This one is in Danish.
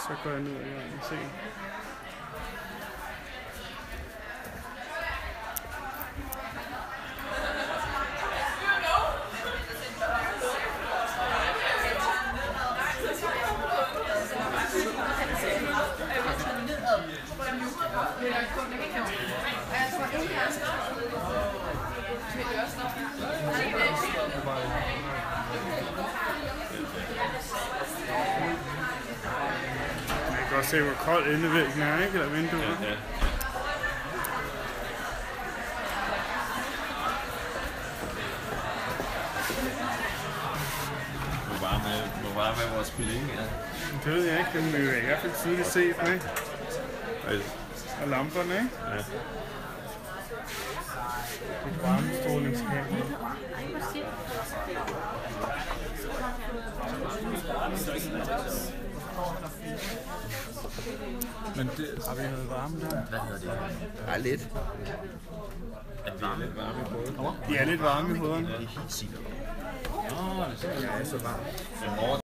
Så går jeg ned og se. Man kan godt se, hvor kold endevæggen er, ikke? Eller vinduet. Ja. Hvor varme er vores kylling, ja? Det ved jeg ikke, den vil jeg i hvert fald tydeligt se, ikke? Og lamperne, ikke? Ja. Et varmestrålingskamera. Men det, har vi noget varme der? Hvad hedder det? Ja, lidt. Er det varme i hovedet? De er lidt varme i hovederne. Det er helt sikkert. Nå, det er så Ja, så varmt.